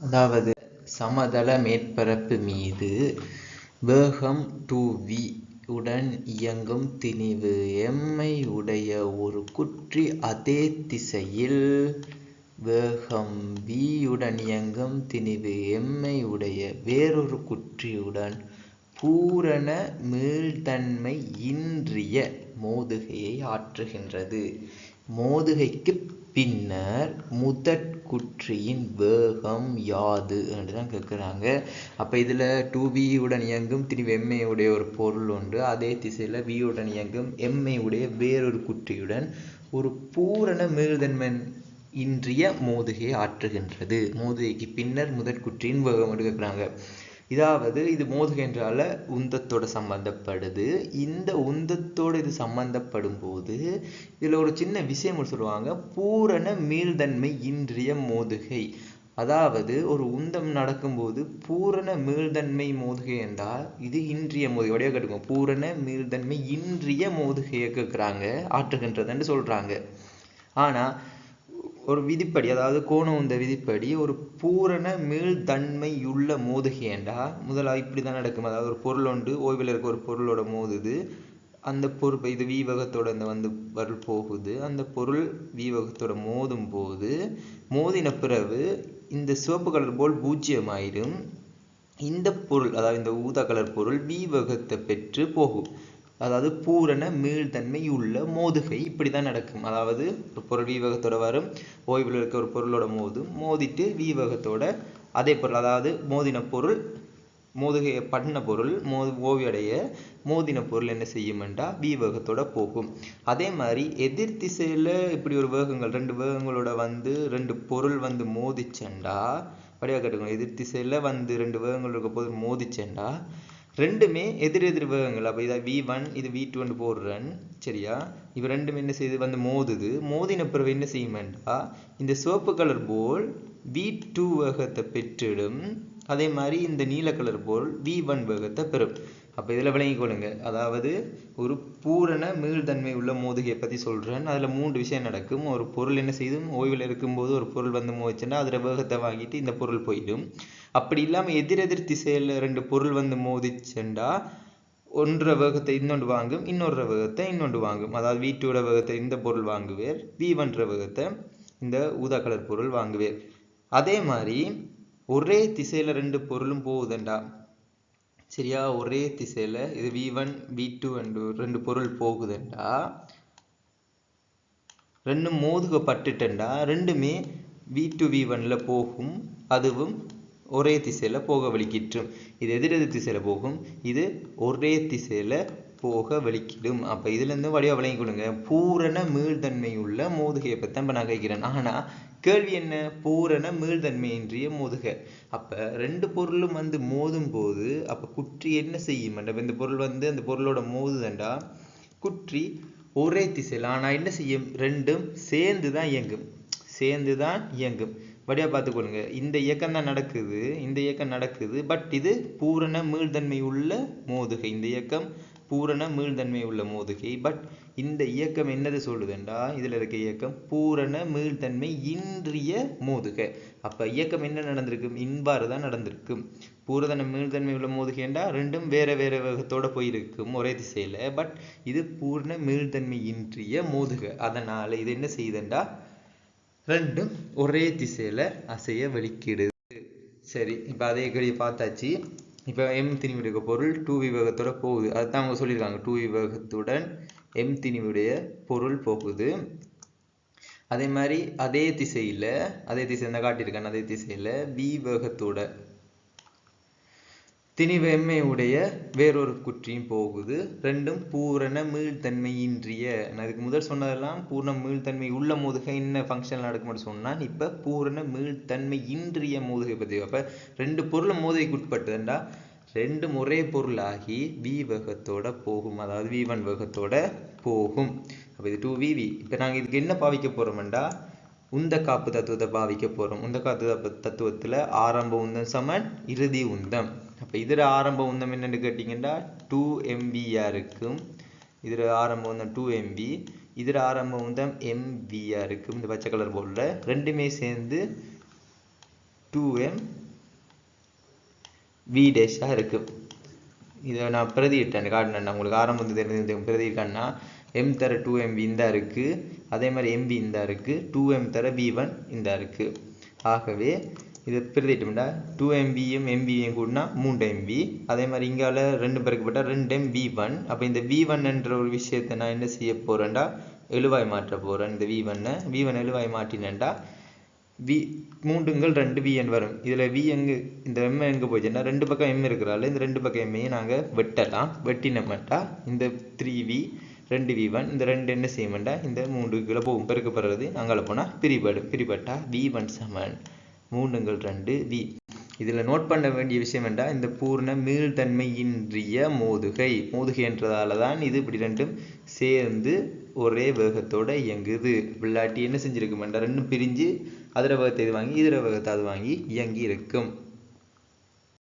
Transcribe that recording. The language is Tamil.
அதாவது சமதள மேற்பரப்பு மீது வேகம் 2v உடன் இயங்கும் திணிவு m ஐ உடைய ஒரு குற்றி அதே திசையில் வேகம் v உடன் இயங்கும் திணிவு m ஐ உடைய வேறொரு குற்றியுடன் பூரண மீள்தன்மை இன்றிய மோதுகையை ஆற்றுகின்றது. மோதுகைக்கு பின்னர் முதற்குற்றியின் வேகம் யாது என்றுதான் கேட்குறாங்க. அப்போ இதில் 2v உடன் இயங்கும் திணிவு m உடைய ஒரு பொருள் உண்டு, அதே திசையில் v உடன் இயங்கும் m உடைய வேறொரு குற்றியுடன் ஒரு பூரண மீள்தன்மை இன்றிய மோதுகையை ஆற்றுகின்றது. மோதுகைக்கு பின்னர் முதற்குற்றியின் வேகம் என்று கேட்குறாங்க. இதாவது இது மோதுகை என்றால உந்தத்தோட சம்பந்தப்படுது. இந்த உந்தத்தோடு இது சம்பந்தப்படும் போது இதில் ஒரு சின்ன விஷயம் சொல்லுவாங்க, பூரண மீள்தன்மை இன்றிய மோதுகை. அதாவது ஒரு உந்தம் நடக்கும்போது பூரண மீள்தன்மை மோதுகை என்றால் இது இன்றிய மோதுகை வடிவ கேட்டுக்கோங்க. பூரண மீள்தன்மை இன்றிய மோதுகையை கேட்குறாங்க, ஆற்றுகின்றதுன்னு சொல்றாங்க. ஆனால் ஒரு விதிப்படி, அதாவது கோண உந்த விதிப்படி ஒரு பூரண மீள்தன்மையுள்ள மோதுகை என்றால் முதலாக இப்படி தான் நடக்கும். அதாவது ஒரு பொருள் ஒன்று ஓய்வில் இருக்க ஒரு பொருளோட மோதுது, அந்த பொருள் இது வீவகத்தோட அந்த பொருள் போகுது, அந்த பொருள் வீவகத்தோட மோதும் போது மோதின பிறகு இந்த சிவப்பு கலர் போல் பூஜ்ஜியமாயிடும். இந்த பொருள், அதாவது இந்த ஊதா கலர் பொருள் வீவகத்தை பெற்று போகும். அதாவது பூரண மீள்தன்மை உள்ள மோதுகை இப்படி தான் நடக்கும். அதாவது ஒரு பொருள் வீவகத்தோட வரும், ஓய்வில் இருக்க ஒரு பொருளோட மோதிட்டு வீவகத்தோட அதே பொருள், அதாவது மோதின பொருள் மோதுகையை பண்ண பொருள் ஓய்வடைய மோதின பொருள் என்ன செய்யுமெண்டா வீவகத்தோட போகும். அதே மாதிரி எதிர் திசையில் இப்படி ஒரு வேகங்கள் ரெண்டு வேகங்களோட ரெண்டு பொருள் மோதிச்செண்டா வடிவா கேட்டுக்கணும். எதிர் திசையில் ரெண்டு வேகங்கள் இருக்க போது மோதிச்செண்டா ரெண்டுமே எதிர் வேகங்கள். அப்போ இதை v1 இது v2 போடுறேன், சரியா? இவ ரெண்டுமே என்ன செய்யுது மோதுது. மோதின பிறகு என்ன செய்யுமெண்டா இந்த சிவப்பு கலர் போல் v2 வேகத்தை பெற்றிடும். அதே மாதிரி இந்த நீல கலர் போல் v1 வேகத்தை பெறும். அப்போ இதில் விளங்கிக் கொள்ளுங்க. அதாவது ஒரு பூரண மீள்தன்மை உள்ள மோதுகையை பற்றி சொல்கிறேன். அதில் 3 விஷயம் நடக்கும். ஒரு பொருள் என்ன செய்யும், ஓய்வில் இருக்கும்போது ஒரு பொருள் மோதிச்சுன்னா அதில் வேகத்தை வாங்கிட்டு இந்த பொருள் போயிடும். அப்படி இல்லாமல் எதிரெதிர் திசையில் ரெண்டு பொருள் மோதிச்சுண்டா ஒன்ற வேகத்தை இன்னொன்று வாங்கும், இன்னொரு வேகத்தை இன்னொன்று வாங்கும். அதாவது v2 வேகத்தை இந்த பொருள் வாங்குவேர், v1 வேகத்தை இந்த ஊதா கலர் பொருள் வாங்குவேர். அதே மாதிரி ஒரே திசையில் ரெண்டு பொருளும் போகுதுண்டா, சரியா? ஒரே திசையில் இது v1 v2 ரெண்டு பொருள் போகுதுண்டா, ரெண்டும் மோதுகப்பட்டுட்டா ரெண்டுமே v2 v1ல போகும். அதுவும் ஒரே திசையில் போக வலிக்கிட்டும். இது எதிரெதிர் திசையில் போகும், இது ஒரே திசையில் போக வலிக்கிடும். அப்போ இதுலேருந்து வடிவா விளங்கி கொடுங்க. பூரண மீள்தன்மை உள்ள மோதுகையை பற்றி இப்போ நான் கேட்கிறேன். ஆனால் கேள்வி என்ன, பூரண மீள்தன்மையின்றிய மோதுகை. அப்போ ரெண்டு பொருளும் மோதும் போது அப்போ குற்றி என்ன செய்யும்? இந்த பொருள் அந்த பொருளோட மோதுதண்டா குற்றி ஒரே திசையில், ஆனால் என்ன செய்யும், ரெண்டும் சேர்ந்து தான் இயங்கும். வடிவா பார்த்துக்கொள்ளுங்க. இந்த இயக்கம் தான் நடக்குது, இந்த இயக்கம் நடக்குது, பட் இது பூரண மீள்தன்மை உள்ள மோதுகை. இந்த இயக்கம் பூரண மீள்தன்மை உள்ள மோதுகை, பட் இந்த இயக்கம் என்னது சொல்லுதுண்டா, இதில் இருக்க இயக்கம் பூரண மீள்தன்மை இன்றிய மோதுகை. அப்போ இயக்கம் என்ன நடந்திருக்கும், இன்பாறு தான் நடந்திருக்கும். பூரண மீள்தன்மை உள்ள மோதுகைண்டா ரெண்டும் வேற வேற வேகத்தோட போயிருக்கும் ஒரே திசையில், பட் இது பூரண மீள்தன்மை இன்றிய மோதுகை. அதனால இது என்ன செய்யுதுண்டா ரெண்டும் ஒரே திசையில் அசைய வலிக்கிடுது. சரி, இப்போ அதே கேள்வி பார்த்தாச்சு. இப்போ m திணிவுடைய பொருள் 2v வேகத்தோட போகுது. அதுதான் அவங்க சொல்லியிருக்காங்க, 2v வேகத்துடன் m திணிவுடைய பொருள் போகுது. அதே மாதிரி அதே திசையில் தான் காட்டியிருக்காங்க, அதே திசையில் v வேகத்தோட திணிவு m உடைய வேறொரு குற்றியும் போகுது. ரெண்டும் பூரண மீள்தன்மையின்றிய. நான் இதுக்கு முதல் சொன்னதெல்லாம் பூரண மீள்தன்மை உள்ள மோதுகை என்ன ஃபங்க்ஷன் நடக்கும்னு சொன்னால், இப்போ பூரண மீள்தன்மை இன்றிய மோதுகை பற்றி. அப்போ ரெண்டு பொருள் மோதுகைக்கு உட்பட்டதுண்டா ரெண்டும் ஒரே பொருளாகி v வேகத்தோட போகும், அதாவது v1 வேகத்தோட போகும். அப்போ இது 2vv. இப்போ நாங்கள் இதுக்கு என்ன பாவிக்க போகிறோம்டா உந்த காப்பு தத்துவத்தை பாவிக்க போகிறோம். உந்த காப்பு தத்துவத்தில் ஆரம்ப உந்தம் சமன் இறுதி உந்தம். அப்போ இதில் ஆரம்ப உந்தம் என்னென்னு கேட்டிங்கன்னா 2mv இருக்கும். இதில் ஆரம்ப உந்தம் 2mv, இதில் ஆரம்ப உந்தம் mv இருக்கும். இந்த பச்சை கலர் போர்டில் ரெண்டுமே சேர்ந்து 2m v டேஷாக இருக்கும். இதை நான் பிரதியிட்டேன் காட்டினேன் உங்களுக்கு ஆரம்பத்தில் தெரிஞ்ச பிரதியிட்டேன்னா m தர 2mv இந்த இருக்குது, அதே மாதிரி mv இந்த இருக்குது, 2m தர v1 இந்த இருக்குது. ஆகவே இதை பிரதிட்டோம்னா 2mvயும் mvயும் கூடனா 3mv, அதே மாதிரி இங்கால 2 பெருக்கப்பட்டால் 2mv1. அப்போ இந்த v1 என்ற ஒரு விஷயத்தை நான் என்ன செய்ய போகிறேன்டா எழுவாய் மாற்ற போகிறேன். இந்த v1 எழுவாய் மாற்றினேன்டா மூன்றுங்கள் 2 vn வரும். இதில் v எங்கே இந்த m எங்கே போச்சுன்னா 2 பக்கம் m இருக்கிறாள், இந்த 2 பக்கம் எம்மையும் நாங்கள் வெட்டலாம். வெட்டினோம்ட்டா இந்த 3v 2v1 இந்த 2 என்ன செய்யமாட்டா இந்த 3 கிலோ போகும் பெருக்கப்படுறது. அங்கே போனால் பிரிபட்டா v1 சமன் 3×2v. இதில் நோட் பண்ண வேண்டிய விஷயம் என்றால் இந்த பூர்ண மீள்தன்மையின்றிய மோதுகை என்றதால தான் இது இப்படி ரெண்டும் சேர்ந்து ஒரே வேகத்தோடு இயங்குது. விளையாட்டி என்ன செஞ்சுருக்குமெண்டா ரெண்டும் பிரிஞ்சு அதிர வேகத்தை இது வாங்கி இதிர வேகத்தை அது வாங்கி இயங்கி இருக்கும்.